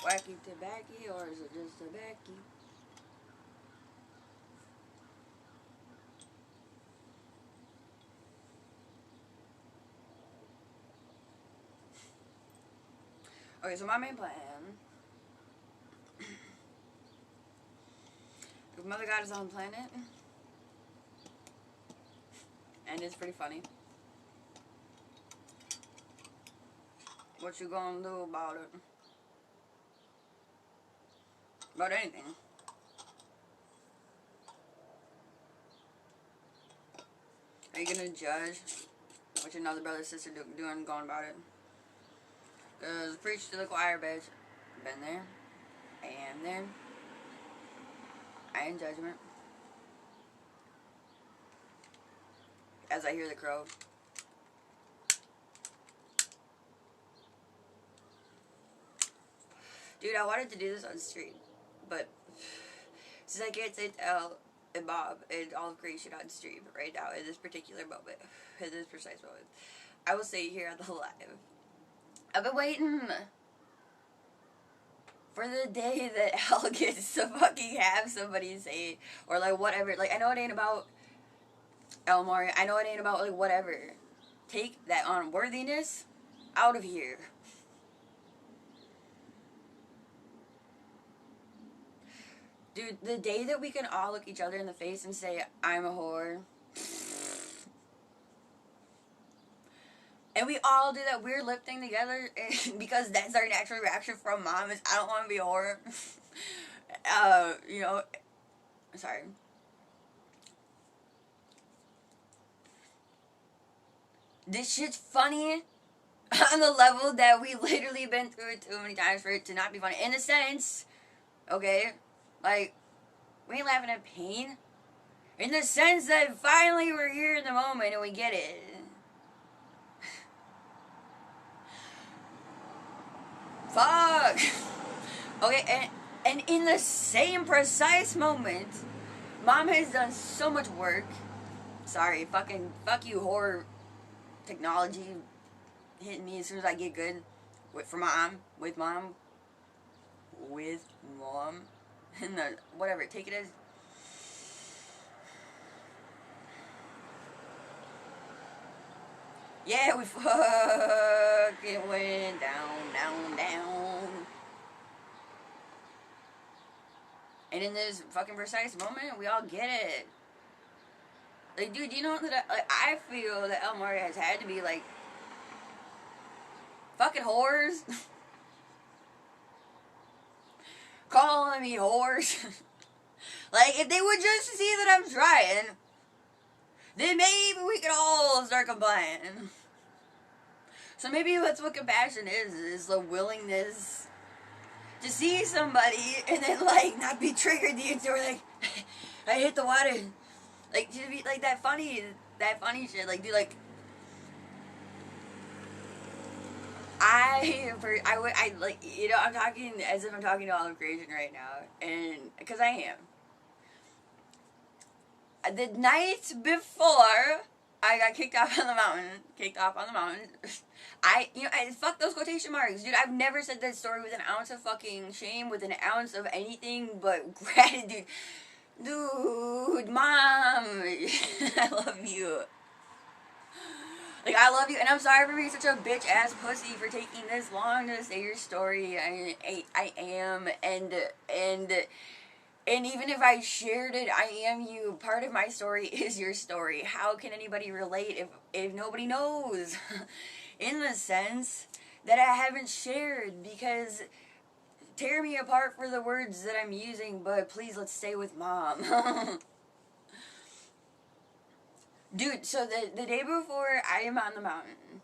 Wacky tobacco, or is it just tobacco? Okay, so my main plan. If Mothergod is on the planet, and it's pretty funny. What you gonna do about it? About anything. Are you gonna judge what your other brother sister doing going about it? Cause preach to the choir, bitch. Been there. I am there. I am judgment. As I hear the crow. Dude, I wanted to do this on the street, but since I can't say L and Bob and all of creation on stream right now in this particular moment, in this precise moment, I will say here on the live. I've been waiting for the day that L gets to fucking have somebody say, or like whatever. Like, I know it ain't about Elmore. I know it ain't about like whatever. Take that unworthiness out of here. Dude, the day that we can all look each other in the face and say, I'm a whore. And we all do that weird lip thing together because that's our natural reaction from mom is, I don't want to be a whore. You know, sorry. This shit's funny on the level that we literally been through it too many times for it to not be funny. In a sense, okay? Like, we ain't laughing at pain. In the sense that finally we're here in the moment and we get it. Fuck. Okay, and in the same precise moment, mom has done so much work. Sorry, fuck you, horror technology hitting me as soon as I get good. With mom. And the, whatever, take it as. Yeah, we fucking went down. And in this fucking precise moment, we all get it. Like, dude, you know that I feel that Elmore has had to be like fucking whores. Calling me whores. Like, if they would just see that I'm trying, then maybe we could all start complying. So maybe that's what compassion is the willingness to see somebody and then, like, not be triggered the instant, like, I hit the water. Like, to be, like, that funny shit, like, dude, like, I like, you know, I'm talking as if I'm talking to all of creation right now, and, because I am. The night before I got kicked off on the mountain, fuck those quotation marks, dude. I've never said that story with an ounce of fucking shame, with an ounce of anything but gratitude. Dude, mom, I love you. Like, I love you, and I'm sorry for being such a bitch-ass pussy for taking this long to say your story. I am, and even if I shared it, I am you. Part of my story is your story. How can anybody relate if nobody knows? In the sense that I haven't shared, because tear me apart for the words that I'm using, but please, let's stay with mom. Dude, so the day before I am on the mountain,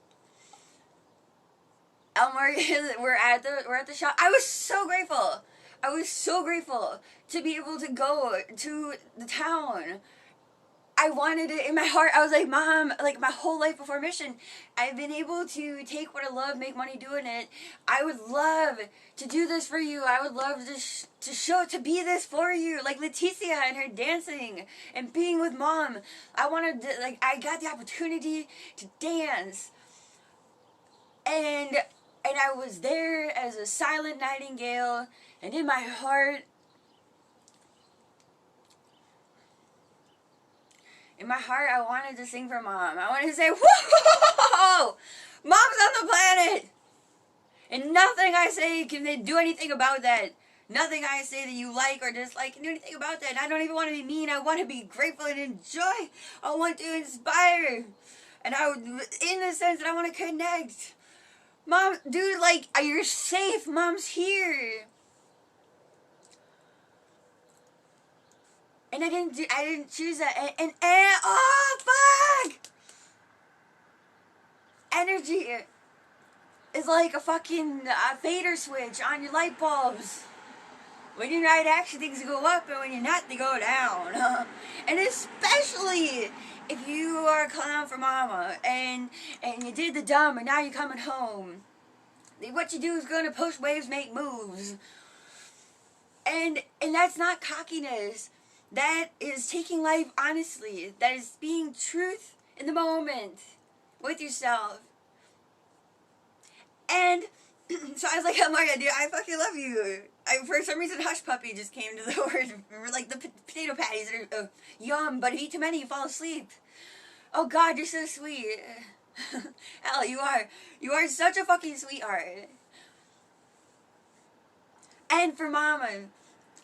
Elmore, we're at the shop. I was so grateful to be able to go to the town. I wanted it in my heart. I was like, Mom, like, my whole life before mission, I've been able to take what I love, make money doing it. I would love to do this for you. I would love to be this for you. Like Leticia and her dancing and being with Mom. I got the opportunity to dance. And And I was there as a silent nightingale, and in my heart, I wanted to sing for Mom. I wanted to say, whoa! Mom's on the planet! And nothing I say can do anything about that. Nothing I say that you like or dislike can do anything about that. And I don't even want to be mean. I want to be grateful and enjoy. I want to inspire. And in the sense that I want to connect. Mom, dude, like, you're safe. Mom's here. And I didn't choose that. And oh, fuck! Energy is like a fucking fader switch on your light bulbs. When you're right action, things go up, and when you're not, they go down. And especially if you are a clown for Mama, and you did the dumb, and now you're coming home. What you do is going to push waves, make moves. And that's not cockiness. That is taking life honestly. That is being truth in the moment with yourself. And so I was like, oh my god, dude, I fucking love you. For some reason, hush puppy just came to the word. Like the potato patties are yum, but if you eat too many, you fall asleep. Oh god, you're so sweet. Hell, you are. You are such a fucking sweetheart. And for Mama,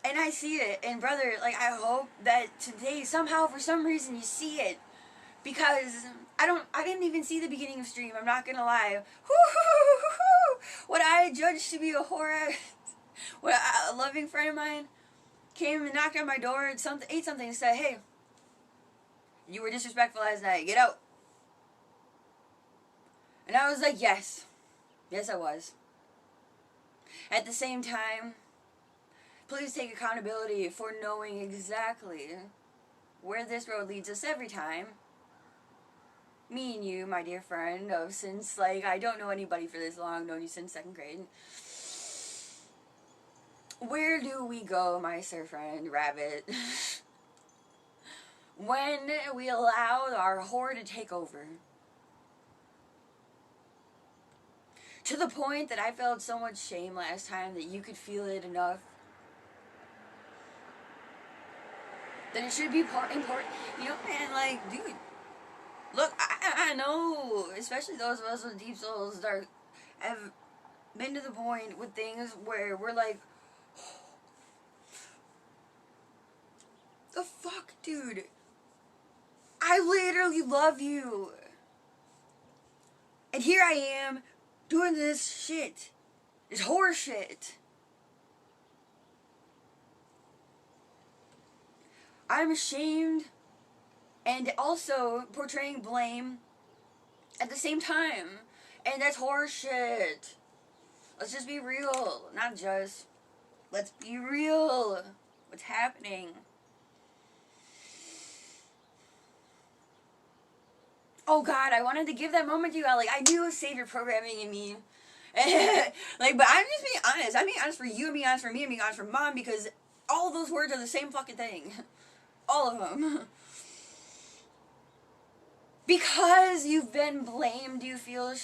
and I see it, and brother, like, I hope that today, somehow, for some reason, you see it. Because I didn't even see the beginning of stream, I'm not gonna lie. What I judged to be a horror, a loving friend of mine came and knocked on my door, ate something, and said, hey, you were disrespectful last night, get out. And I was like, yes. Yes, I was. At the same time, please take accountability for knowing exactly where this road leads us every time. Me and you, my dear friend, since, like, I don't know anybody for this long, known you since 2nd grade. Where do we go, my sir friend, rabbit, when we allow our whore to take over? To the point that I felt so much shame last time that you could feel it enough that it should be important. You know, man, like, dude, look, I know, especially those of us with deep souls that have been to the point with things where we're like, the fuck, dude? I literally love you. And here I am doing this shit. This horror shit. I'm ashamed and also portraying blame at the same time. And that's horror shit. Let's just be real. Not just. Let's be real. What's happening? Oh god, I wanted to give that moment to you. Like, I knew a savior programming in me. Like, but I'm just being honest. I'm being honest for you, and being honest for me, and being honest for Mom, because all of those words are the same fucking thing. All of them. Because you've been blamed, you feel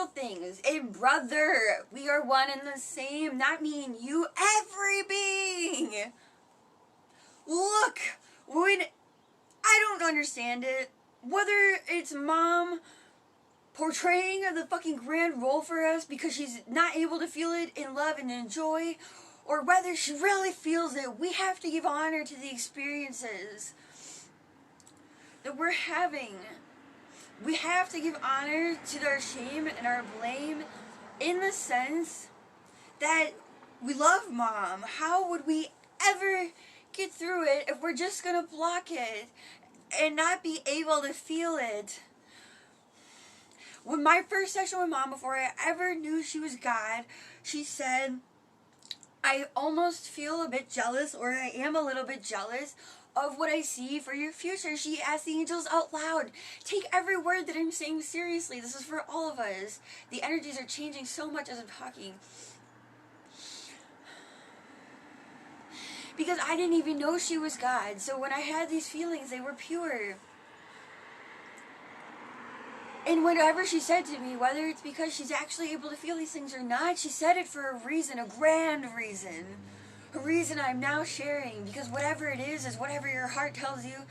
things. And brother, we are one and the same. Not me and you, every being. Look, when I don't understand it, whether it's Mom portraying the fucking grand role for us because she's not able to feel it in love and enjoy, or whether she really feels it, we have to give honor to the experiences that we're having. We have to give honor to our shame and our blame in the sense that we love Mom. How would we ever get through it if we're just gonna block it and not be able to feel it? When my first session with Mom, before I ever knew she was God, she said, I almost feel a bit jealous, or I am a little bit jealous of what I see for your future. She asked the angels out loud, take every word that I'm saying seriously. This is for all of us. The energies are changing so much as I'm talking. Because I didn't even know she was God. So when I had these feelings, they were pure. And whatever she said to me, whether it's because she's actually able to feel these things or not, she said it for a reason, a grand reason. A reason I'm now sharing, because whatever it is whatever your heart tells you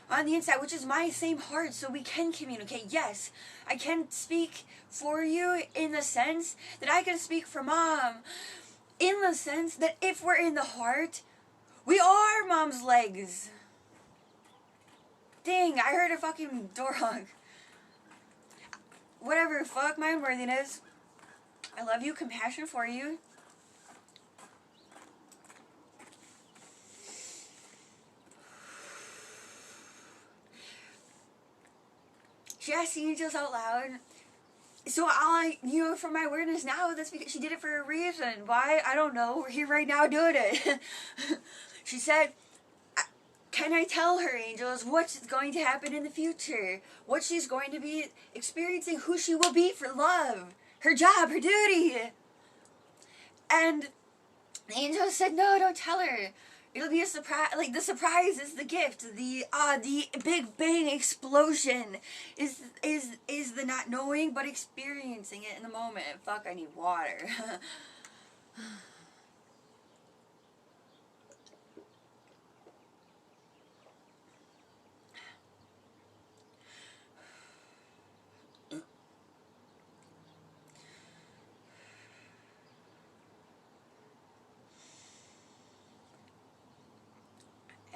on the inside, which is my same heart, so we can communicate. Yes, I can speak for you in the sense that I can speak for Mom, in the sense that if we're in the heart, we are Mom's legs. Dang, I heard a fucking door honk. Whatever, fuck my unworthiness. I love you, compassion for you. She asked the angels out loud. So from my awareness now, that's because she did it for a reason. Why? I don't know. We're here right now doing it. She said, can I tell her, angels, what's going to happen in the future? What she's going to be experiencing, who she will be for love, her job, her duty. And the angels said, no, don't tell her. It'll be a surprise. Like, the surprise is the gift. The big bang explosion is the not knowing, but experiencing it in the moment. Fuck, I need water.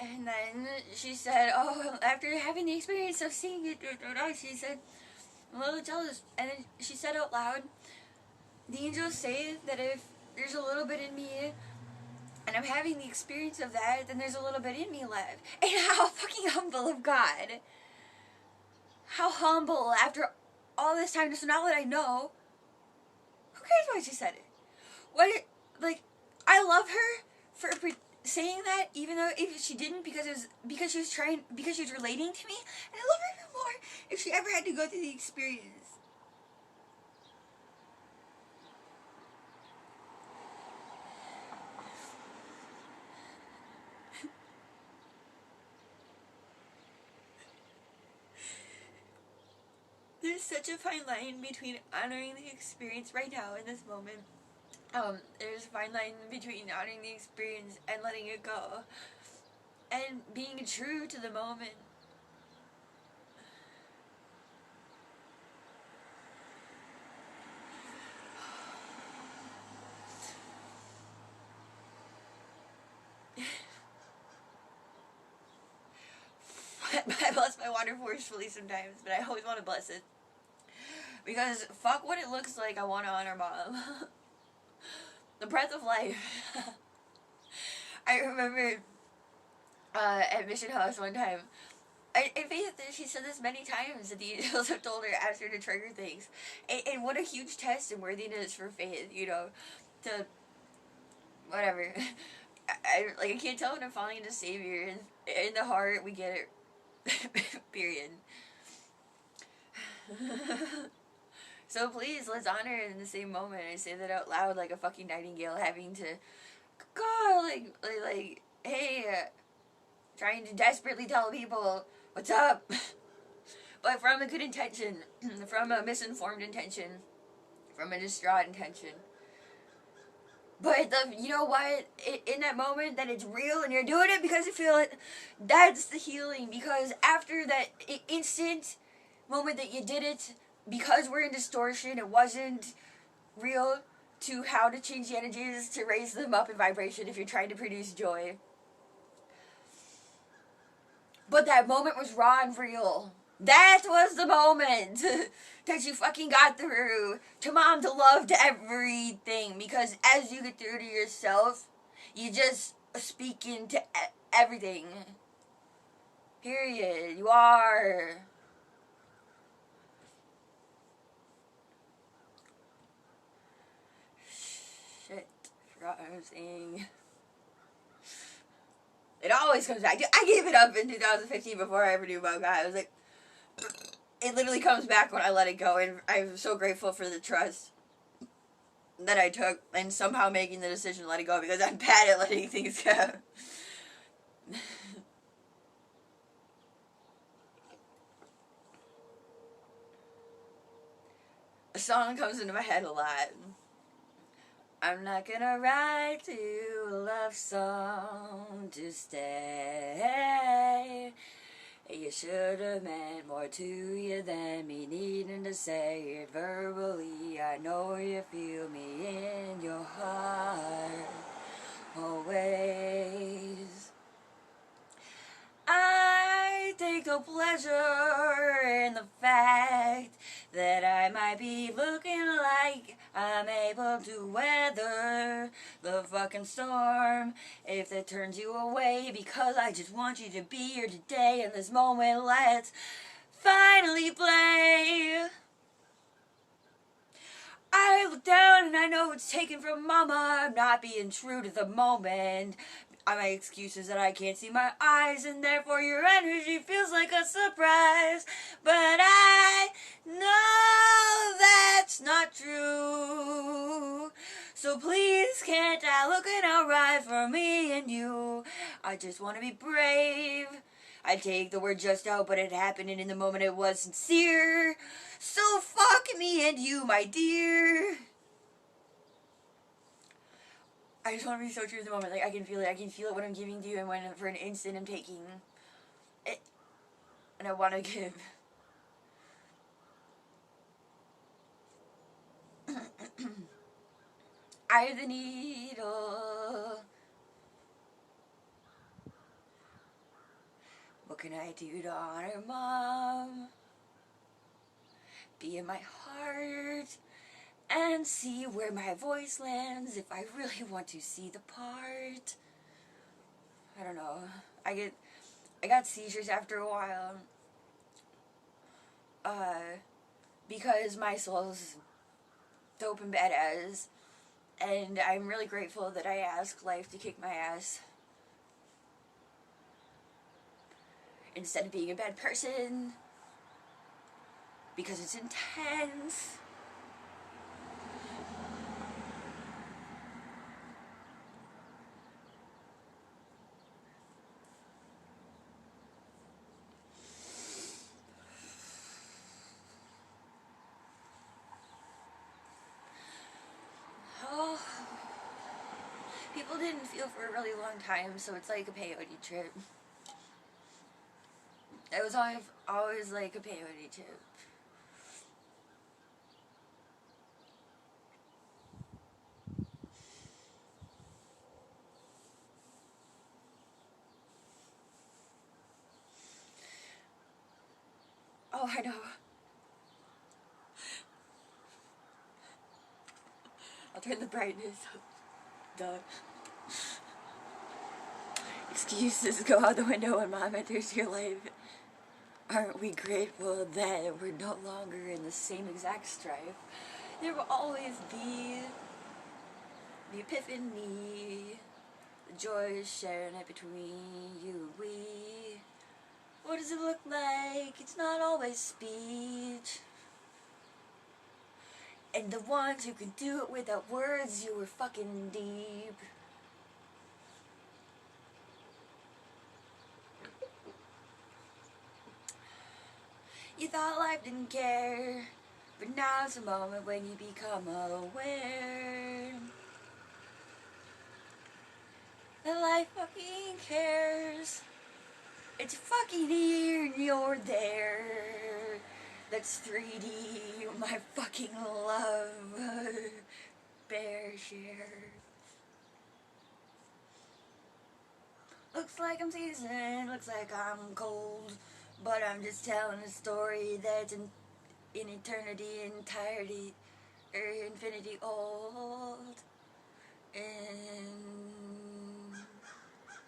And then she said, oh, after having the experience of seeing it, she said, I'm a little jealous. And then she said out loud, the angels say that if there's a little bit in me, and I'm having the experience of that, then there's a little bit in me left. And how fucking humble of God. How humble after all this time. So now that I know, who cares why she said it? I love her for saying that, even though if she didn't, because she was relating to me, and I love her even more if she ever had to go through the experience. There's such a fine line between honoring the experience right now in this moment. There's a fine line between honoring the experience and letting it go. And being true to the moment. I bless my water forcefully sometimes, but I always want to bless it. Because fuck what it looks like, I want to honor Mom. The breath of life. I remember at Mission House one time, she said this many times that the angels have told her, asked her to trigger things. And what a huge test and worthiness for faith, to, whatever. I can't tell when I'm falling into Savior. In the heart, we get it. Period. So please, let's honor it in the same moment. I say that out loud like a fucking nightingale, having to, God, like, hey, trying to desperately tell people what's up, but from a good intention, from a misinformed intention, from a distraught intention. But you know what? In that moment, that it's real and you're doing it because you feel it. That's the healing. Because after that instant moment that you did it, because we're in distortion, it wasn't real to how to change the energies to raise them up in vibration if you're trying to produce joy. But that moment was raw and real. That was the moment that you fucking got through to Mom, to love, to everything. Because as you get through to yourself, you just speak into everything. Period. You are. Shit. Forgot what I was saying. It always comes back. I gave it up in 2015 before I ever knew about God. I was like, it literally comes back when I let it go, and I'm so grateful for the trust that I took and somehow making the decision to let it go, because I'm bad at letting things go. song comes into my head a lot. I'm not gonna write you a love song to stay. You should have meant more to you than me needing to say it verbally. I know you feel me in your heart always. I take no pleasure in the fact that I might be looking like I'm able to weather the fucking storm. If that turns you away, because I just want you to be here today in this moment, let's finally play. I look down and I know it's taken from mama. I'm not being true to the moment. My excuse is that I can't see my eyes, and therefore your energy feels like a surprise. But I know that's not true. So please, can't I look it out right for me and you? I just want to be brave. I take the word just out, but it happened, and in the moment it was sincere. So fuck me and you, my dear. I just want to be so true to the moment. Like, I can feel it. I can feel it when I'm giving to you, and when for an instant I'm taking it. And I want to give. Eye of the needle. What can I do to honor Mom? Be in my heart and see where my voice lands if I really want to see the part. I don't know. I got seizures after a while. Because my soul's dope and badass. And I'm really grateful that I asked life to kick my ass. Instead of being a bad person. Because it's intense. Oh. People didn't feel for a really long time, so it's like a peyote trip. It was always like a peyote trip. Oh, I know. I'll turn the brightness up. Duh. Excuses go out the window when Mom enters your life. Aren't we grateful that we're no longer in the same exact strife? There will always be the epiphany, the joy sharing it between you and we. What does it look like? It's not always speech. And the ones who can do it without words, you were fucking deep. You thought life didn't care, but now's the moment when you become aware that life fucking cares. It's fucking here and you're there. That's 3D, my fucking love. Bear share. Looks like I'm seasoned, looks like I'm cold, but I'm just telling a story that's in eternity, entirety, or infinity old. In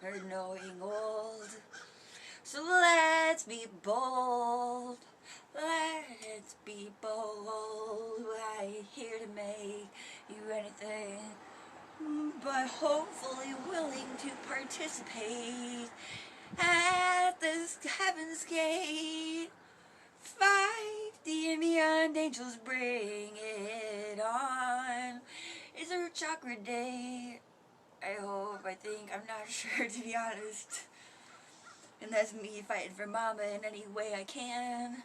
her knowing old. So let's be bold. Let's be bold. I ain't here to make you anything, but hopefully willing to participate at this heaven's gate. 5D and beyond, angels bring it on. It's a chakra day. I think, I'm not sure, to be honest. And that's me fighting for Mama in any way I can.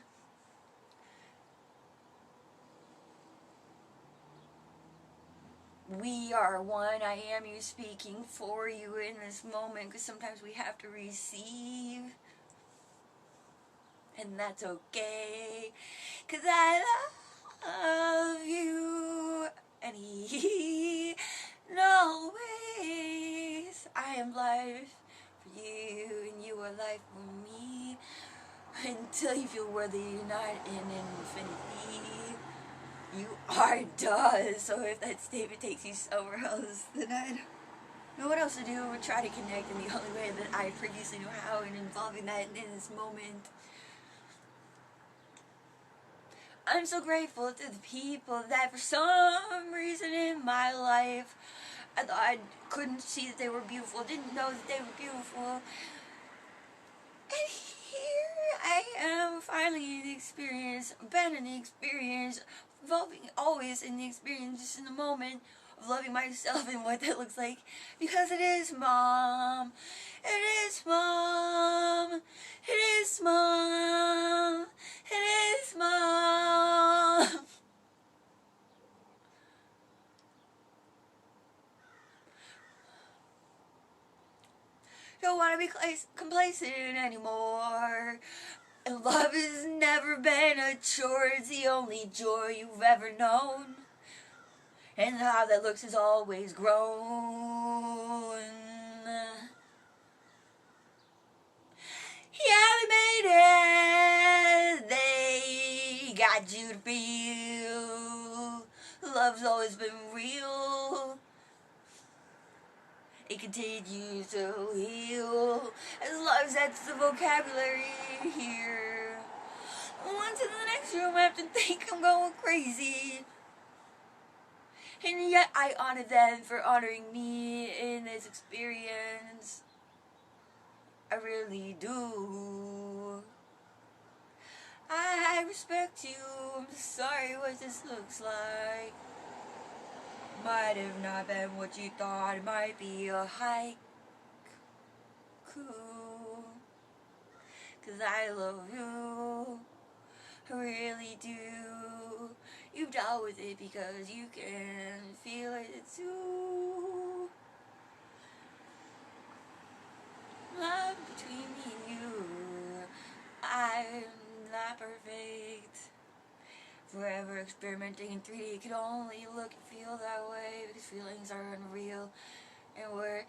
we are one. I am you speaking for you in this moment, because sometimes we have to receive, and that's okay, because I love you, and always I am life for you, and you are life for me, until you feel worthy you're not in infinity. You are done. So if that statement takes you somewhere else, then I don't know what else to do but try to connect in the only way that I previously knew how, and involving that in this moment. I'm so grateful to the people that for some reason in my life I thought I couldn't see that they were beautiful, didn't know that they were beautiful. And here I am, finally in the experience, been in the experience, evolving always in the experience, just in the moment of loving myself and what that looks like. Because it is Mom. It is Mom. It is Mom. It is Mom. Don't want to be complacent anymore. And love has never been a chore, it's the only joy you've ever known. And how that looks has always grown. Yeah, we made it. They got you to feel. Love's always been real. It continues to heal. As long as that's the vocabulary here. On to the next room, I have to think I'm going crazy. And yet I honor them for honoring me in this experience. I really do. I respect you. I'm sorry what this looks like. Might have not been what you thought. It might be a hike. Cool. 'Cause I love you. I really do. You've dealt with it because you can feel it too. Love between me and you. I'm not perfect. Forever experimenting in 3D. It can only look and feel that way because feelings are unreal. And we're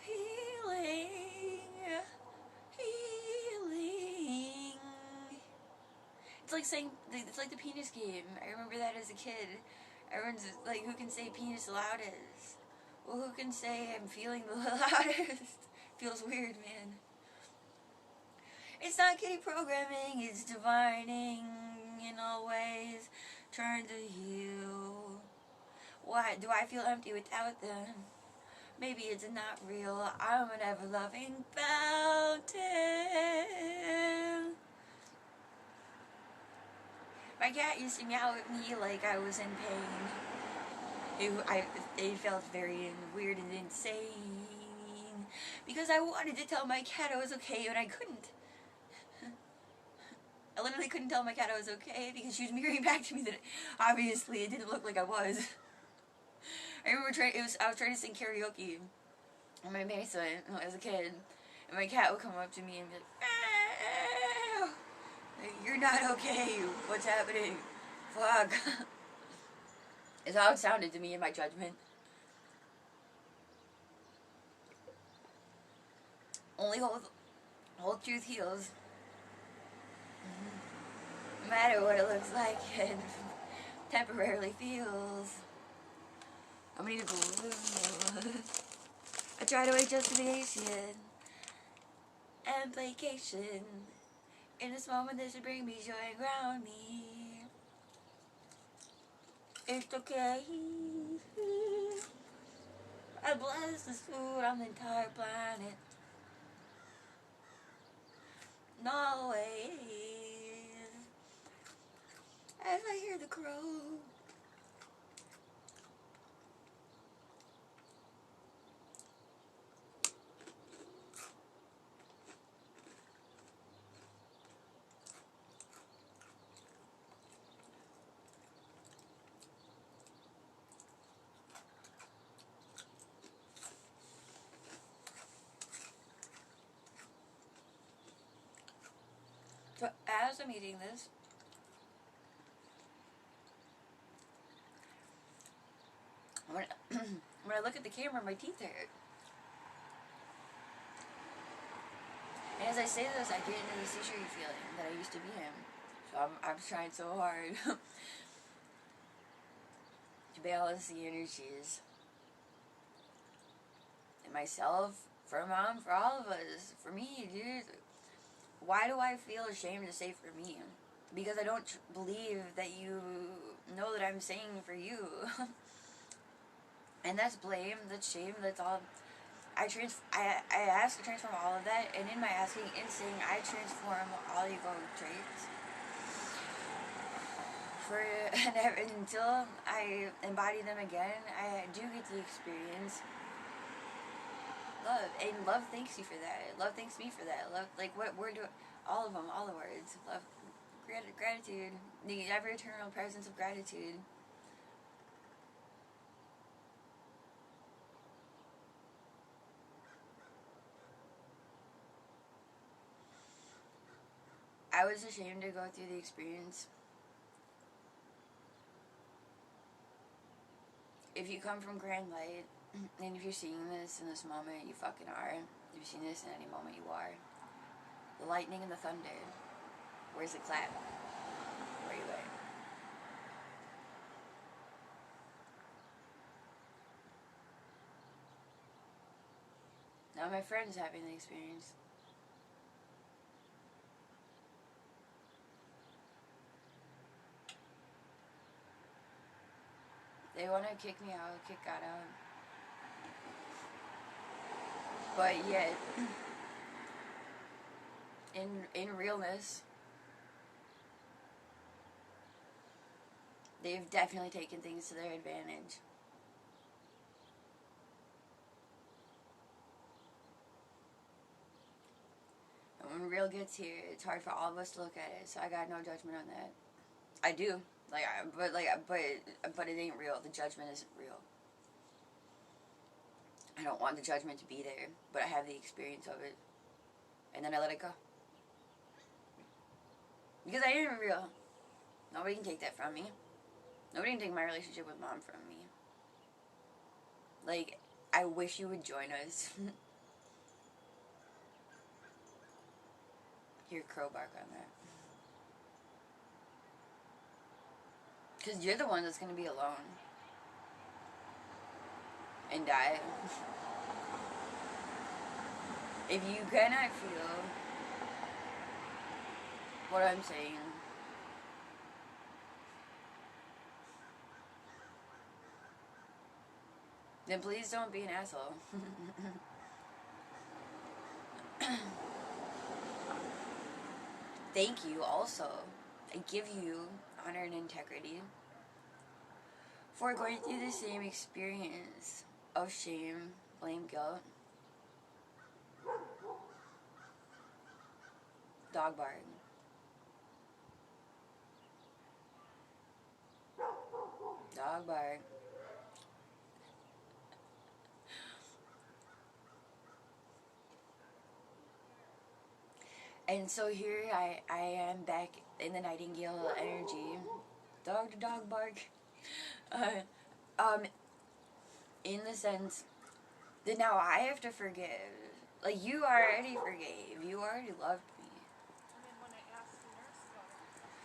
healing. Healing. It's like saying, it's like the penis game. I remember that as a kid. Everyone's like, who can say penis the loudest? Well, who can say I'm feeling the loudest? Feels weird, man. It's not kitty programming, it's divining in all ways, trying to heal. Why do I feel empty without them? Maybe it's not real. I'm an ever-loving fountain. My cat used to meow at me like I was in pain. It felt very weird and insane. Because I wanted to tell my cat I was okay, and I couldn't. I literally couldn't tell my cat I was okay because she was mirroring back to me that obviously it didn't look like I was. I remember I was trying to sing karaoke in my basement when I was a kid, and my cat would come up to me and be like, "You're not okay. What's happening? Fuck." Is how it sounded to me in my judgment. Only whole truth heals. No matter what it looks like and temporarily feels. I'm gonna need a glue. I try to wait justification and placation. In this moment, this should bring me joy and ground me. It's okay. I bless this food on the entire planet. No way. As I hear the crow. So as I'm eating this, when when I look at the camera, my teeth hurt. And as I say this, I get into this teachery feeling that I used to be in. So I'm trying so hard to balance the energies. And myself, for Mom, for all of us, for me, dude. Why do I feel ashamed to say for me? Because I don't believe that you know that I'm saying for you. And that's blame, that's shame, that's all. I ask to transform all of that, and in my asking and saying, I transform all ego traits. And until I embody them again, I do get to experience love, and love thanks you for that. Love thanks me for that. Love, like what we're doing, all of them, all the words. Love, gratitude, the ever eternal presence of gratitude. I was ashamed to go through the experience. If you come from Grand Light, and if you're seeing this in this moment, you fucking are. If you're seeing this in any moment, you are. The lightning and the thunder. Where's the clap? Where are you at? Now my friend's having the experience. They want to kick me out, kick God out. But yet, in realness, they've definitely taken things to their advantage. And when real gets here, it's hard for all of us to look at it. So I got no judgment on that. I do, but it ain't real. The judgment isn't real. I don't want the judgment to be there, but I have the experience of it, and then I let it go because I am real. Nobody can take that from me. Nobody can take my relationship with Mom from me. Like, I wish you would join us. Hear crow bark on that. Because you're the one that's going to be alone. And die. If you cannot feel what I'm saying, then please don't be an asshole. Thank you also. I give you honor and integrity for going through the same experience of shame, blame, guilt. Dog bark. Dog bark. And so here I am back in the nightingale energy. Dog to dog bark. In the sense that now I have to forgive. Like, you already forgave. You already loved me.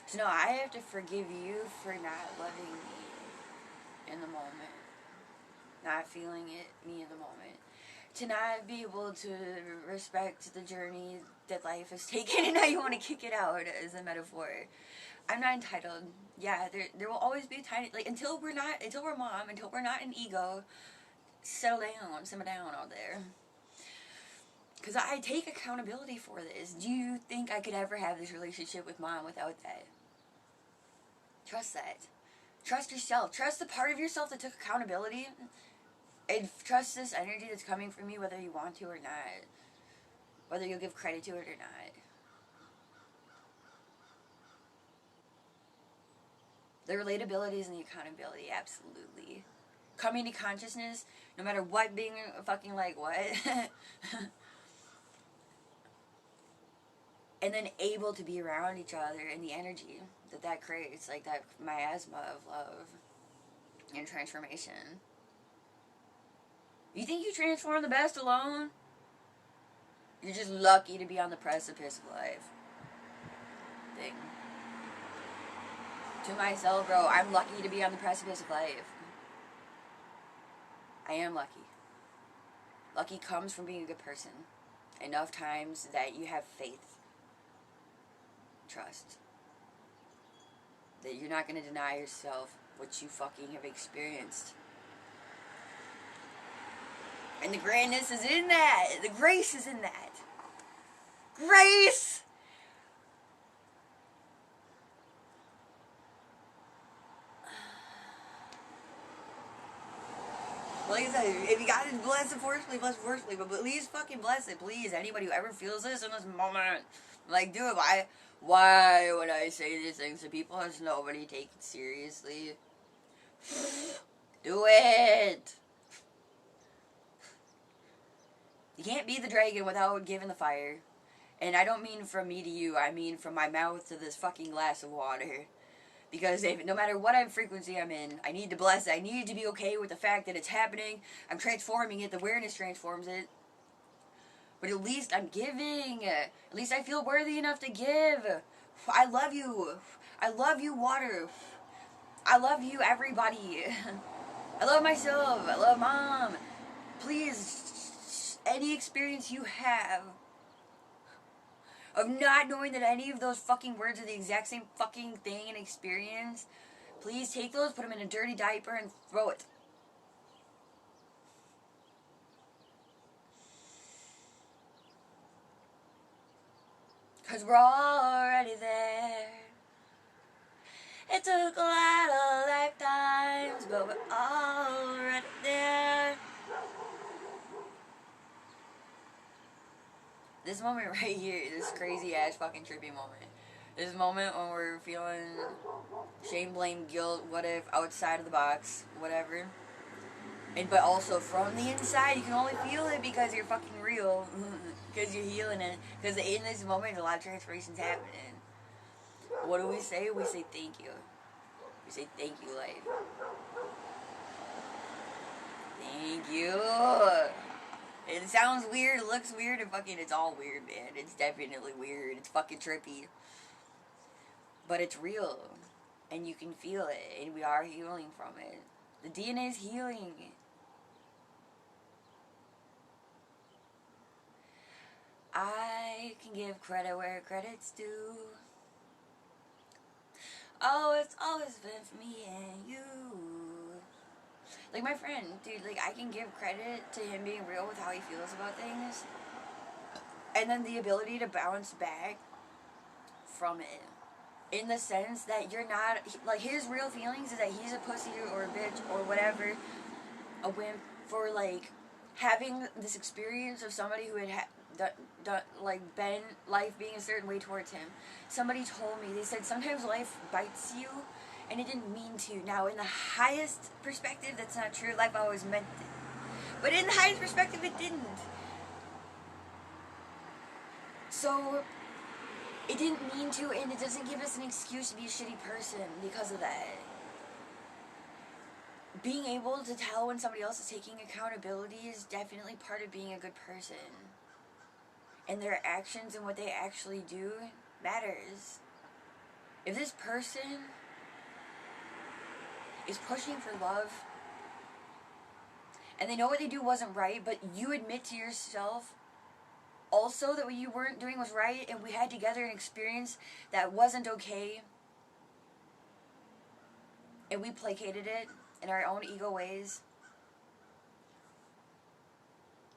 So now I have to forgive you for not loving me in the moment. Not feeling me in the moment. To not be able to respect the journey that life has taken and now you want to kick it out as a metaphor. I'm not entitled. Yeah, there will always be a tiny, like, until we're Mom, until we're not an ego, simmer down out there. Because I take accountability for this. Do you think I could ever have this relationship with Mom without that? Trust that. Trust yourself. Trust the part of yourself that took accountability. And trust this energy that's coming from me whether you want to or not. Whether you'll give credit to it or not. The relatability and the accountability, absolutely. Coming to consciousness, no matter what, being fucking like what. and then able to be around each other and the energy that creates, like that miasma of love and transformation. You think you transform the best alone? You're just lucky to be on the precipice of life. Thing. To myself, bro, I'm lucky to be on the precipice of life. I am lucky. Lucky comes from being a good person. Enough times that you have faith. Trust. That you're not going to deny yourself what you fucking have experienced. And the grandness is in that. The grace is in that. Grace! Like I said, if you got it, bless it forcefully, but please fucking bless it, please. Anybody who ever feels this in this moment, like, do it. Why would I say these things to people? Has nobody take it seriously? Do it! You can't be the dragon without giving the fire. And I don't mean from me to you, I mean from my mouth to this fucking glass of water. Because no matter what frequency I'm in, I need to bless it. I need to be okay with the fact that it's happening. I'm transforming it. The awareness transforms it. But at least I'm giving. At least I feel worthy enough to give. I love you. I love you, water. I love you, everybody. I love myself. I love Mom. Please, any experience you have of not knowing that any of those fucking words are the exact same fucking thing and experience, please take those, put them in a dirty diaper, and throw it. Because we're already there. It took a lot of lifetimes, but we're already there. This moment right here, this crazy ass fucking trippy moment. This moment when we're feeling shame, blame, guilt, what if, outside of the box, whatever. But also from the inside, you can only feel it because you're fucking real. Because you're healing it. Because in this moment, a lot of transformations happening. What do we say? We say thank you. We say thank you, life. Thank you. It sounds weird, it looks weird, and fucking it's all weird, man. It's definitely weird. It's fucking trippy. But it's real. And you can feel it. And we are healing from it. The DNA is healing. I can give credit where credit's due. Oh, it's always been for me and you. Like my friend, dude, like I can give credit to him being real with how he feels about things. And then the ability to bounce back from it. In the sense that you're not, like his real feelings is that he's a pussy or a bitch or whatever, a wimp for like having this experience of somebody who had like been life being a certain way towards him. Somebody told me, they said sometimes life bites you and it didn't mean to. Now in the highest perspective, that's not true. Life always meant it. But in the highest perspective, it didn't. So it didn't mean to, and it doesn't give us an excuse to be a shitty person because of that. Being able to tell when somebody else is taking accountability is definitely part of being a good person. And their actions and what they actually do matters. If this person is pushing for love, and they know what they do wasn't right, but you admit to yourself also that what you weren't doing was right, and we had together an experience that wasn't okay, and we placated it in our own ego ways,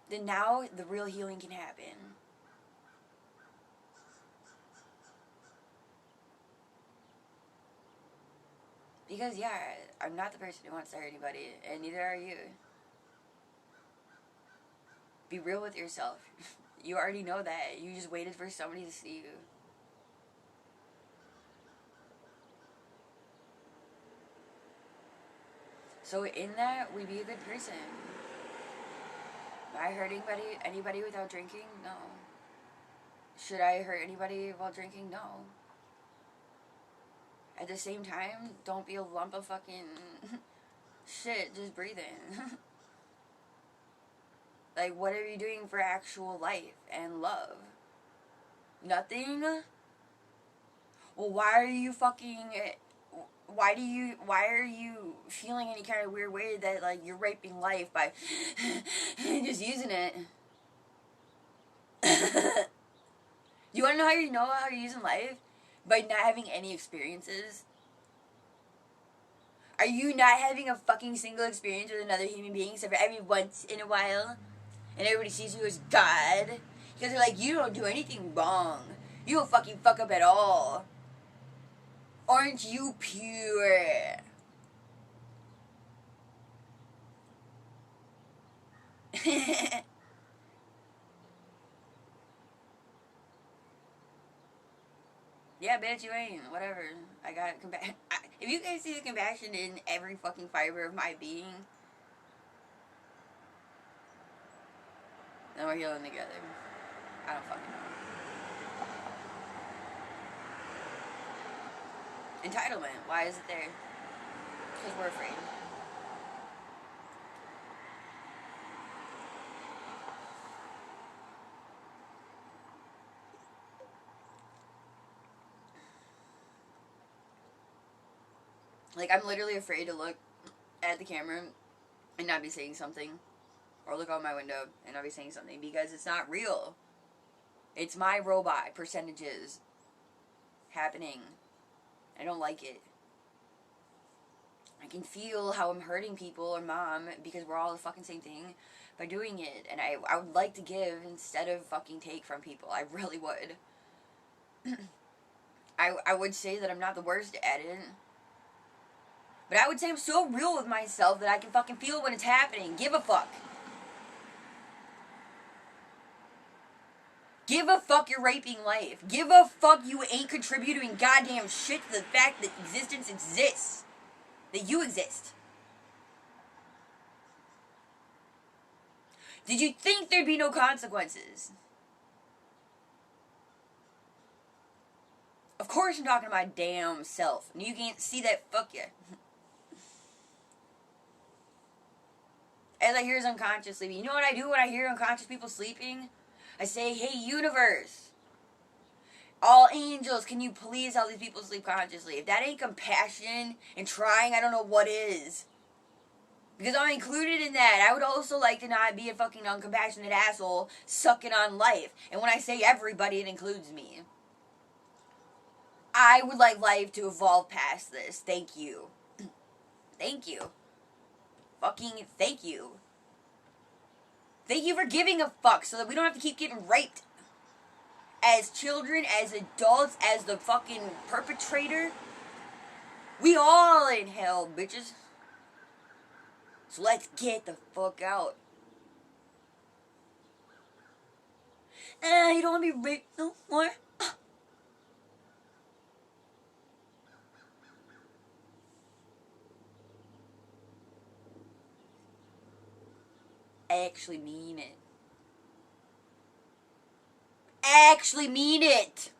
then now the real healing can happen. Because, yeah, I'm not the person who wants to hurt anybody, and neither are you. Be real with yourself. You already know that. You just waited for somebody to see you. So in that, we be a good person. Am I hurting anybody without drinking? No. Should I hurt anybody while drinking? No. At the same time, don't be a lump of fucking shit just breathing. Like, what are you doing for actual life and love? Nothing? Well, why are you feeling any kind of weird way that, like, you're raping life by just using it? You want to know how you're using life? By not having any experiences? Are you not having a fucking single experience with another human being except for every once in a while? And everybody sees you as God? Because they're like, you don't do anything wrong. You don't fucking fuck up at all. Aren't you pure? Yeah, bitch, you ain't. Whatever. I got compassion. If you guys see the compassion in every fucking fiber of my being, then we're healing together. I don't fucking know. Entitlement. Why is it there? Because we're afraid. Like, I'm literally afraid to look at the camera and not be saying something. Or look out my window and not be saying something. Because it's not real. It's my robot percentages happening. I don't like it. I can feel how I'm hurting people or mom because we're all the fucking same thing by doing it. And I would like to give instead of fucking take from people. I really would. I would say that I'm not the worst at it. But I would say I'm so real with myself that I can fucking feel when it's happening. Give a fuck. Give a fuck you're raping life. Give a fuck you ain't contributing goddamn shit to the fact that existence exists. That you exist. Did you think there'd be no consequences? Of course I'm talking to my damn self. And you can't see that, fuck you. As I hear unconscious sleeping. You know what I do when I hear unconscious people sleeping? I say, hey universe. All angels, can you please help these people sleep consciously? If that ain't compassion and trying, I don't know what is. Because I'm included in that. I would also like to not be a fucking uncompassionate asshole sucking on life. And when I say everybody, it includes me. I would like life to evolve past this. Thank you. Thank you. Fucking thank you. Thank you for giving a fuck so that we don't have to keep getting raped. As children, as adults, as the fucking perpetrator. We all in hell, bitches. So let's get the fuck out. You don't want to be raped no more? I actually mean it. Actually mean it.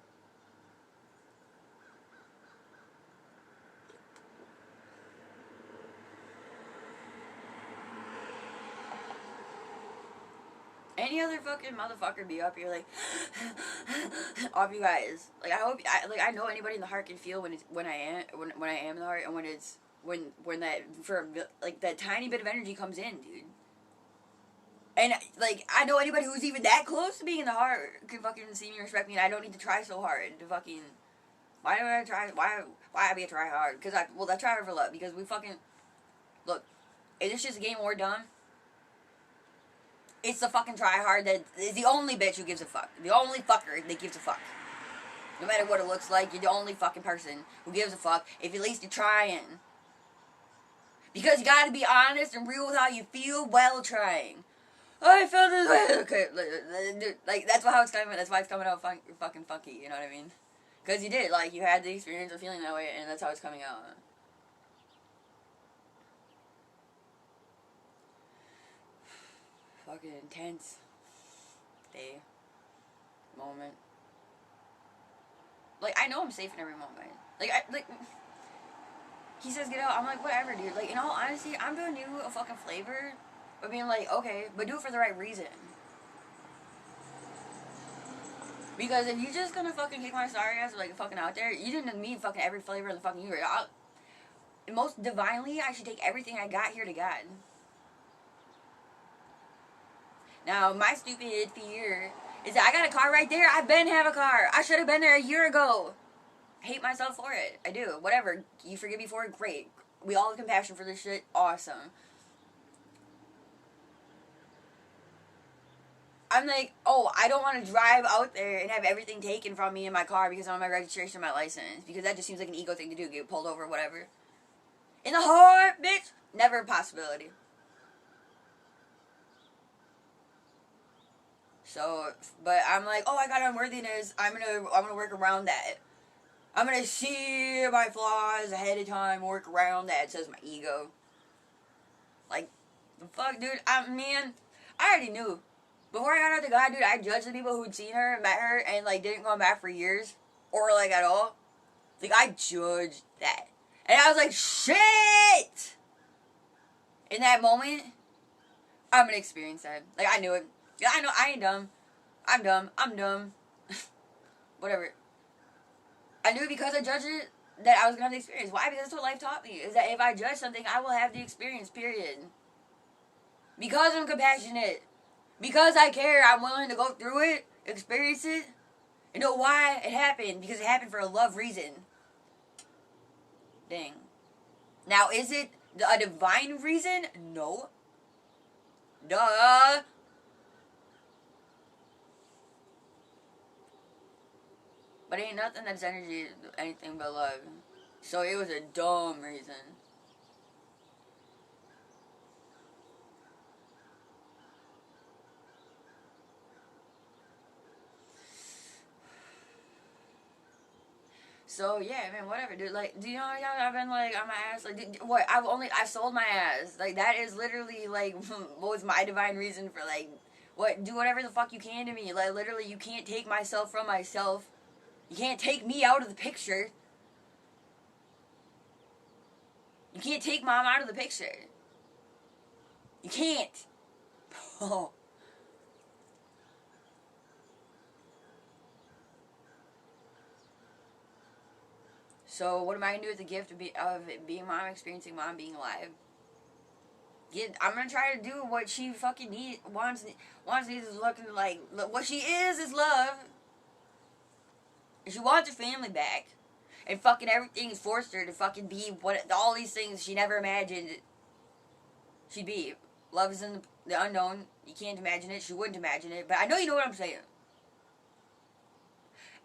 Any other fucking motherfucker be up here like off you guys. Like I know anybody in the heart can feel when I am in the heart and when that for like that tiny bit of energy comes in, dude. And like I know anybody who's even that close to being in the heart can fucking see me and respect me, and I don't need to try so hard to fucking. Why do I try? Why I be a try hard? Because I try hard for love because we fucking look. Is this just a game we're done? It's the fucking tryhard that is the only bitch who gives a fuck. The only fucker that gives a fuck. No matter what it looks like, you're the only fucking person who gives a fuck if at least you're trying. Because you gotta be honest and real with how you feel while trying. I felt this way. Okay, like that's how it's coming. That's why it's coming out fucking funky. You know what I mean? Because you did. Like you had the experience of feeling that way, and that's how it's coming out. Fucking intense day, moment. Like, I know I'm safe in every moment. Like, he says get out. I'm like, whatever, dude. Like, in all honesty, I'm doing you a fucking flavor. But being like, okay, but do it for the right reason. Because if you just gonna fucking kick my sorry ass like fucking out there, you didn't mean fucking every flavor of the fucking universe. Most divinely, I should take everything I got here to God. Now, my stupid fear is that I got a car right there. I've been have a car. I should have been there a year ago. I hate myself for it. I do. Whatever. You forgive me for it? Great. We all have compassion for this shit. Awesome. I'm like, oh, I don't want to drive out there and have everything taken from me in my car because I want my registration and my license. Because that just seems like an ego thing to do. Get pulled over, whatever. In the heart, bitch. Never a possibility. So, but I'm like, oh, I got unworthiness. I'm gonna work around that. I'm gonna see my flaws ahead of time, work around that, says my ego. Like, the fuck, dude, man, I already knew. Before I got out the God, dude, I judged the people who'd seen her, met her, and, like, didn't come back for years. Or, like, at all. Like, I judged that. And I was like, shit! In that moment, I'm gonna experience that. Like, I knew it. Yeah, I know, I ain't dumb. I'm dumb. I'm dumb. Whatever. I knew because I judged it that I was going to have the experience. Why? Because that's what life taught me. Is that if I judge something, I will have the experience, period. Because I'm compassionate. Because I care, I'm willing to go through it, experience it, and know why it happened. Because it happened for a love reason. Dang. Now, is it a divine reason? No. Duh. But ain't nothing that's energy anything but love. So it was a dumb reason. So yeah, man, whatever, dude. Like, do you know how I've been like on my ass? Like, what? I've sold my ass. Like, that is literally like what was my divine reason for like, what? Do whatever the fuck you can to me. Like, literally, you can't take myself from myself. You can't take me out of the picture. You can't take mom out of the picture. You can't. Oh. So what am I gonna do with the gift of being mom, experiencing mom, being alive? I'm gonna try to do what she fucking wants, needs, is looking like. What she is love. She wants her family back. And fucking everything's forced her to fucking be all these things she never imagined she'd be. Love is in the unknown. You can't imagine it. She wouldn't imagine it. But I know you know what I'm saying.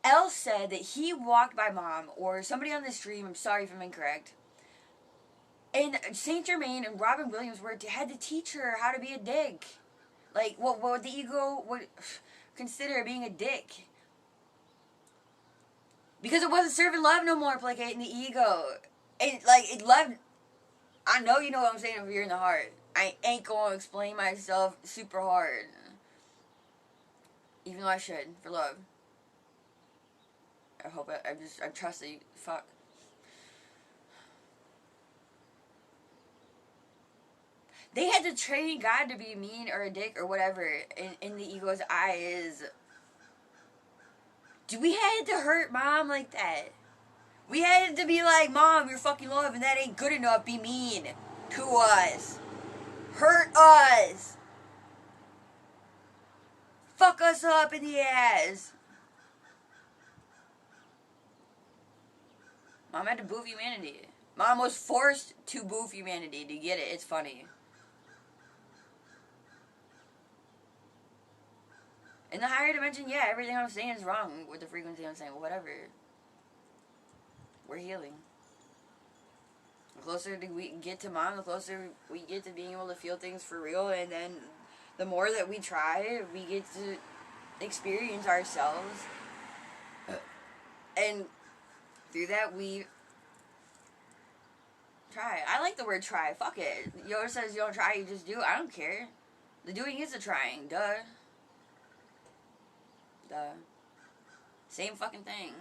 Elle said that he walked by mom or somebody on the stream. I'm sorry if I'm incorrect. And Saint Germain and Robin Williams had to teach her how to be a dick. Like, what the ego would consider being a dick. Because it wasn't serving love no more, placating the ego. It loved. I know you know what I'm saying over here in the heart. I ain't gonna explain myself super hard. Even though I should, for love. I trust that you, fuck. They had to train God to be mean or a dick or whatever in the ego's eyes. We had to hurt mom like that. We had to be like, Mom, you're fucking love and that ain't good enough. Be mean to us. Hurt us. Fuck us up in the ass. Mom had to boof humanity. Mom was forced to boof humanity to get it. It's funny. In the higher dimension, yeah, everything I'm saying is wrong with the frequency I'm saying. Whatever. We're healing. The closer we get to mom, the closer we get to being able to feel things for real, and then the more that we try, we get to experience ourselves. And through that, we try. I like the word try. Fuck it. Yoda says you don't try, you just do. I don't care. The doing is the trying. Duh. Same fucking thing.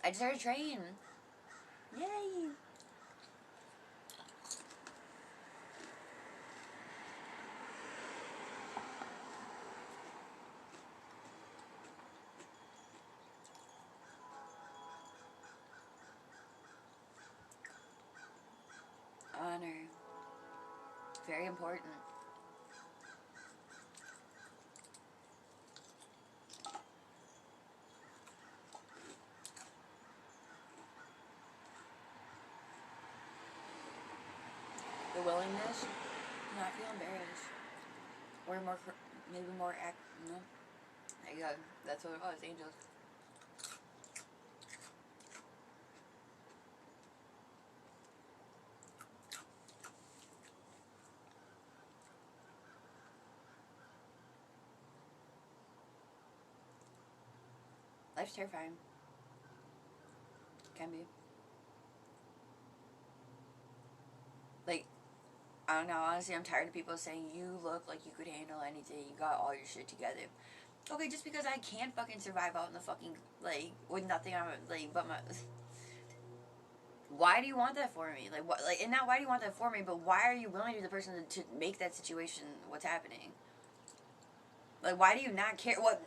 I just heard a train. Yay! Honor. Very important. The willingness to not feel embarrassed. Or more, maybe more act, no. There you go. That's what it was, angels. Life's terrifying. Can be. Like, I don't know, honestly, I'm tired of people saying, you look like you could handle anything, you got all your shit together. Okay, just because I can't fucking survive out in the fucking, like, with nothing on, like, but my... Why do you want that for me? Like, what, like, and not why do you want that for me, but why are you willing to be the person to make that situation what's happening? Like, why do you not care? What?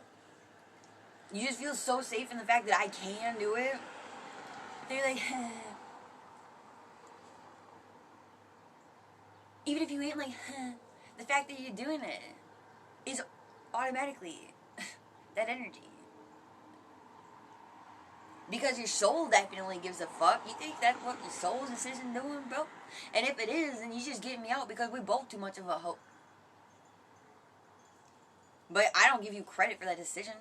You just feel so safe in the fact that I can do it? They're like, even if you ain't like, the fact that you're doing it is automatically that energy. Because your soul definitely gives a fuck. You think that's what your soul's decision doing, bro? And if it is, then you just get me out because we're both too much of a hoe. But I don't give you credit for that decision.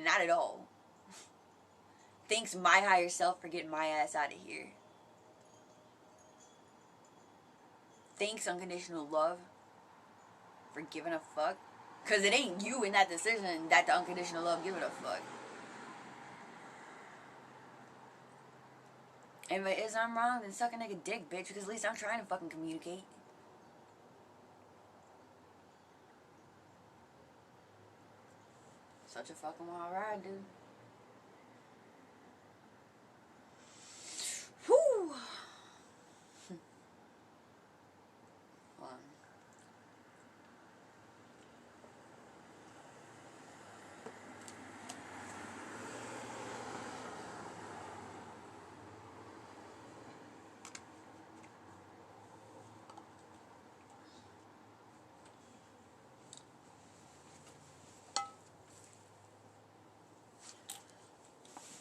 Not at all. Thanks my higher self for getting my ass out of here. Thanks unconditional love for giving a fuck. Because it ain't you in that decision that the unconditional love giving a fuck. And if it is I'm wrong, then suck a nigga dick, bitch. Because at least I'm trying to fucking communicate. Such a fucking wild ride, dude. Whew. Hold on.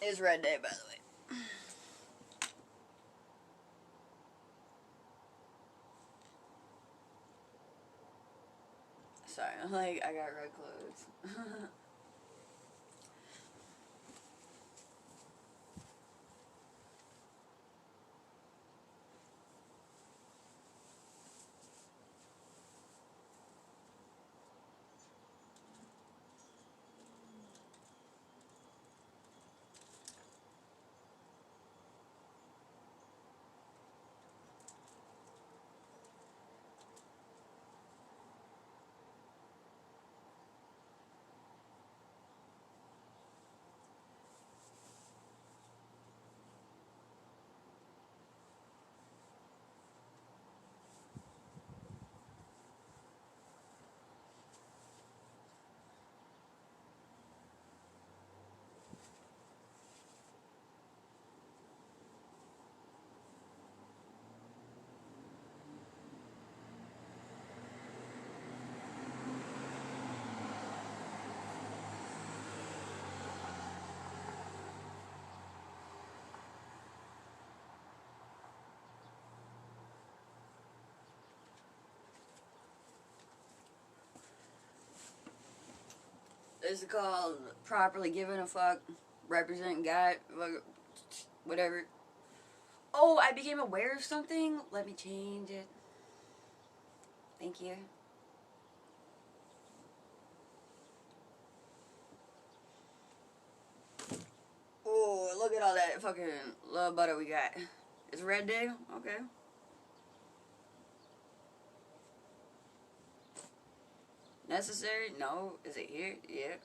It's Red Day, by the way. Sorry, like, I got red clothes. It's called properly giving a fuck, representing God, whatever. Oh, I became aware of something? Let me change it. Thank you. Oh, look at all that fucking love butter we got. It's Red Day? Okay. Necessary? No. Is it here? Yeah.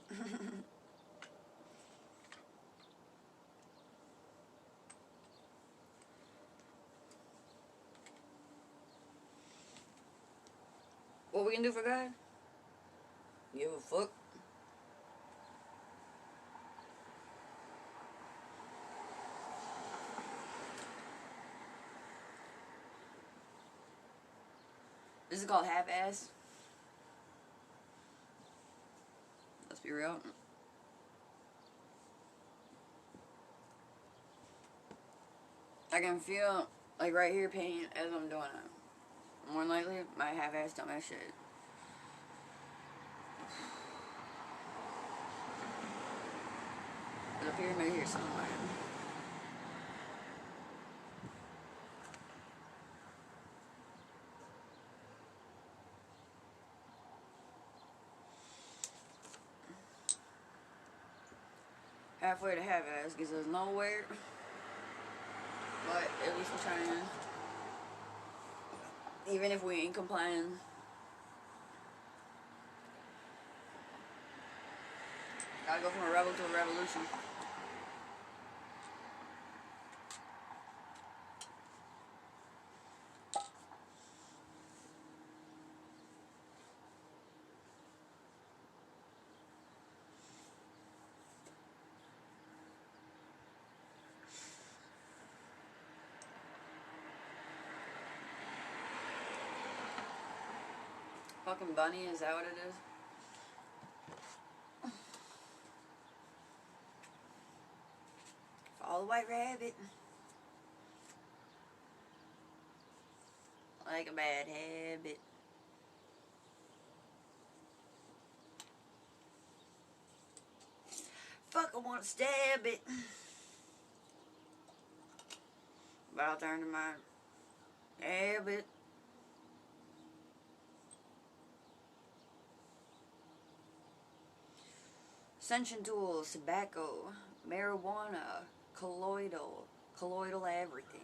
What we can do for God? Give a fuck. This is called half-ass. Let's be real. I can feel, like, right here pain as I'm doing it. More than likely, my half-ass dumbass shit. It appears maybe here somewhere. Halfway to half-ass gets us nowhere. But at least we're trying. Even if we ain't complying. Gotta go from a rebel to a revolution. Fucking bunny, is that what it is? Follow the white rabbit. Like a bad habit. Fuck, I wanna stab it. But I'll turn to my habit. Ascension tools, tobacco, marijuana, colloidal everything.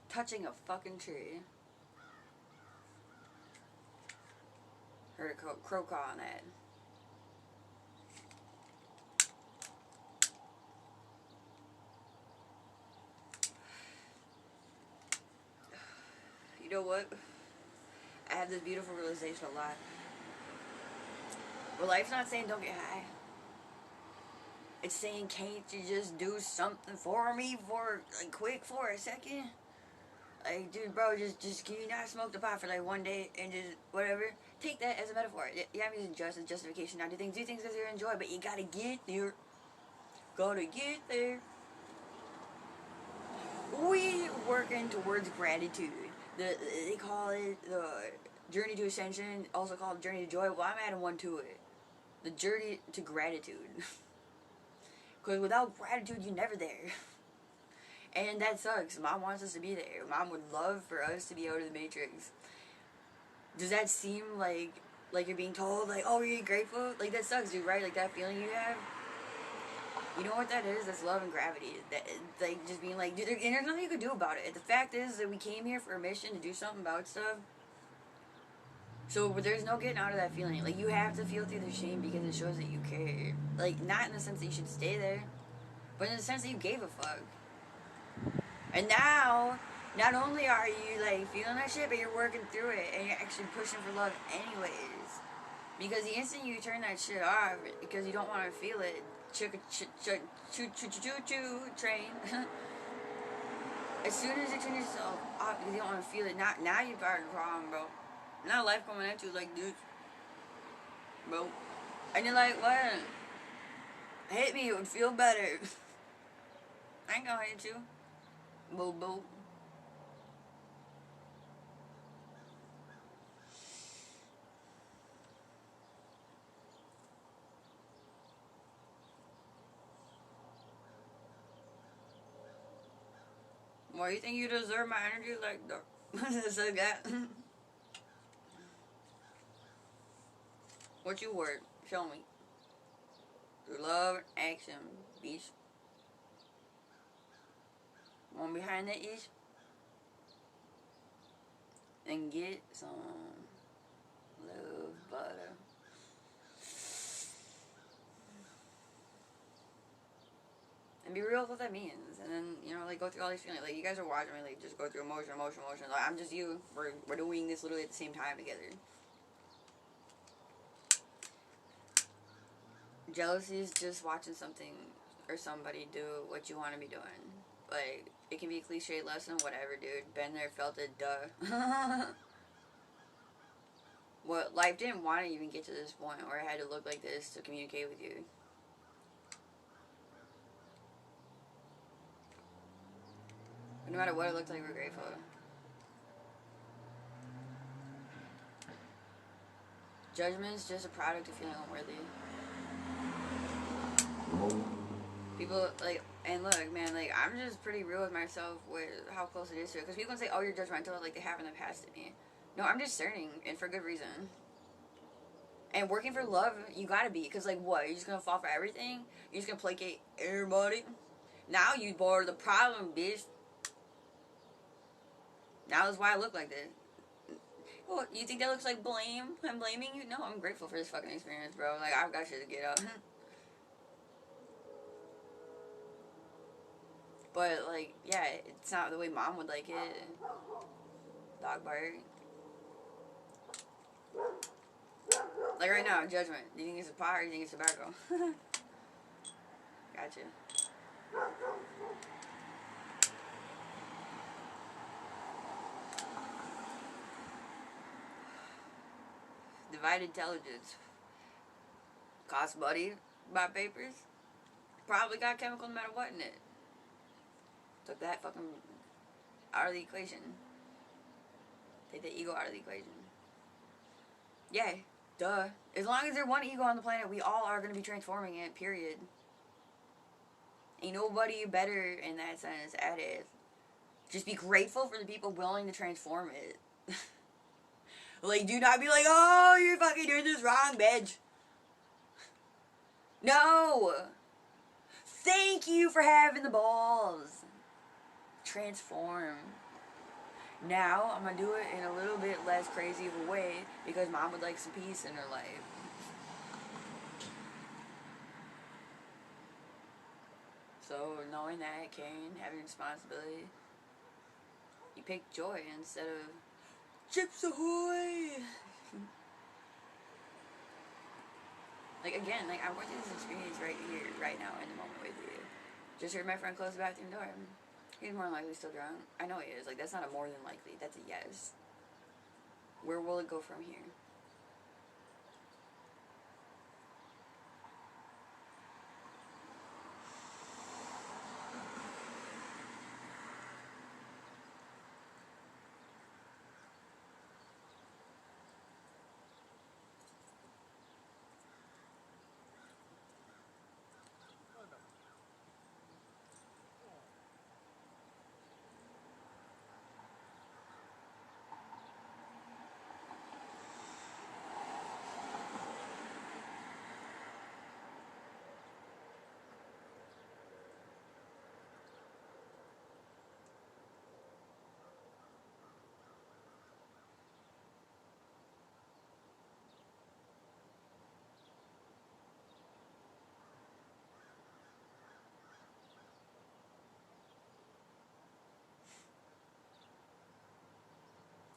Touching a fucking tree. Heard a crow call on that. You know what? I have this beautiful realization a lot. Well, life's not saying don't get high. It's saying, can't you just do something for me quick for a second? Like, dude, bro, just can you not smoke the pot for like one day and just whatever? Take that as a metaphor. Yeah, I'm using just as justification. Now do things because you enjoy, but you gotta get there. Gotta get there. We working towards gratitude. They call it the journey to ascension, also called journey to joy. Well, I'm adding one to it. The journey to gratitude. Because without gratitude, you're never there. And that sucks. Mom wants us to be there. Mom would love for us to be out of the matrix. Does that seem like you're being told, like, oh, you're grateful? Like, that sucks, dude, right? Like, that feeling you have? You know what that is? That's love and gravity. That, like, just being like, dude, and there's nothing you could do about it. The fact is that we came here for a mission to do something about stuff. So there's no getting out of that feeling. Like, you have to feel through the shame because it shows that you care. Like, not in the sense that you should stay there, but in the sense that you gave a fuck. And now, not only are you, like, feeling that shit, but you're working through it, and you're actually pushing for love anyways. Because the instant you turn that shit off, because you don't want to feel it, choo-choo-choo train. As soon as you turn yourself off because you don't want to feel it, now you're part of the problem, bro. Now life coming at you like, dude, bro. And you're like, what? Hit me, it would feel better. I ain't gonna hit you. Boo boo. Why you think you deserve my energy like that? So that. What you word? Show me. Through love and action, bitch. One behind that is. And get some love butter. And be real with what that means. And then, you know, like, go through all these feelings. Like, you guys are watching me, like, just go through emotion. Like, I'm just you. We're doing this literally at the same time together. Jealousy is just watching something or somebody do what you want to be doing. Like, it can be a cliche lesson, whatever, dude. Been there, felt it, duh. Well, life didn't want to even get to this point where I had to look like this to communicate with you. But no matter what it looked like, we're grateful. Judgment's just a product of feeling unworthy. People, like, and look, man, like, I'm just pretty real with myself with how close it is to it. Because people can say, oh, you're judgmental, like they have in the past to me. No, I'm discerning, and for good reason. And working for love, you gotta be. Because, like, what? You're just gonna fall for everything? You're just gonna placate everybody? Now you bore the problem, bitch. Now that's why I look like this. Well, you think that looks like blame? I'm blaming you? No, I'm grateful for this fucking experience, bro. Like, I've got shit to get out. But, like, yeah, it's not the way mom would like it. Dog bark. Like, right now, judgment. Do you think it's a pot or do you think it's tobacco? Gotcha. Divided intelligence. Cost money, buy papers. Probably got chemical no matter what in it. Took that fucking out of the equation. Take the ego out of the equation. Yeah, duh. As long as there's one ego on the planet, we all are going to be transforming it, period. Ain't nobody better in that sense at it. Just be grateful for the people willing to transform it. Like, do not be like, oh, you're fucking doing this wrong, bitch. No! Thank you for having the balls. Transform. Now, I'm gonna do it in a little bit less crazy of a way because mom would like some peace in her life. So, knowing that, caring, having responsibility, you pick joy instead of Chips Ahoy! Like, again, like, I'm going through this experience right here, right now, in the moment with you. Just heard my friend close the bathroom door. He's more than likely still drunk. I know he is. Like, that's not a more than likely. That's a yes. Where will it go from here?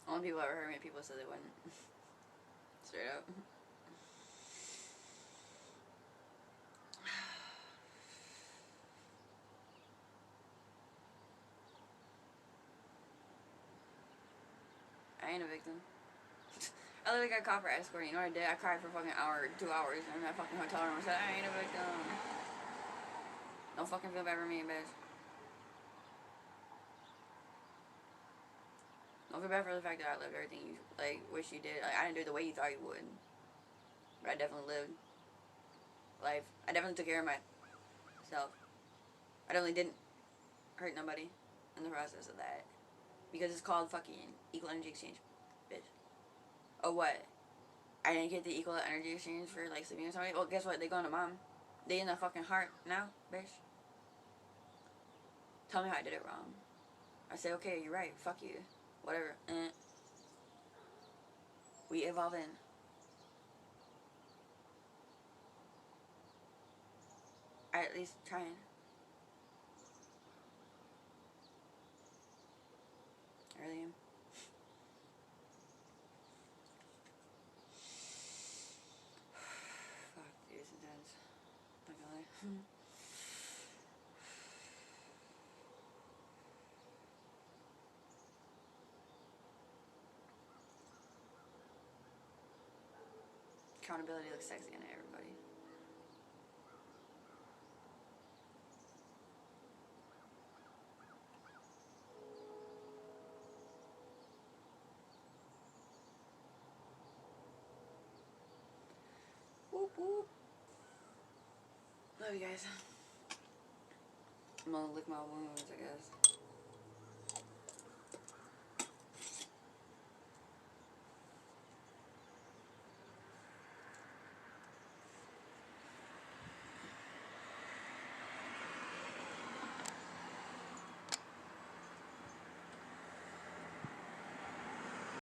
Only people ever heard me, people said they wouldn't. Straight up. I ain't a victim. I literally got caught for escorting. You know what I did? I cried for a fucking hour, 2 hours in that fucking hotel room. I said, I ain't a victim. Don't fucking feel bad for me, bitch. Don't feel bad for the fact that I lived everything you, like, wish you did. Like, I didn't do it the way you thought you would. But I definitely lived life. I definitely took care of myself. I definitely didn't hurt nobody in the process of that. Because it's called fucking equal energy exchange, bitch. Oh, what? I didn't get the equal energy exchange for, like, sleeping with somebody? Well, guess what? They going to mom. They in the fucking heart now, bitch. Tell me how I did it wrong. I say, okay, you're right. Fuck you. Whatever. We evolve in. I at least trying. Accountability looks sexy in it, everybody. Whoop whoop. Love you guys. I'm gonna lick my wounds, I guess.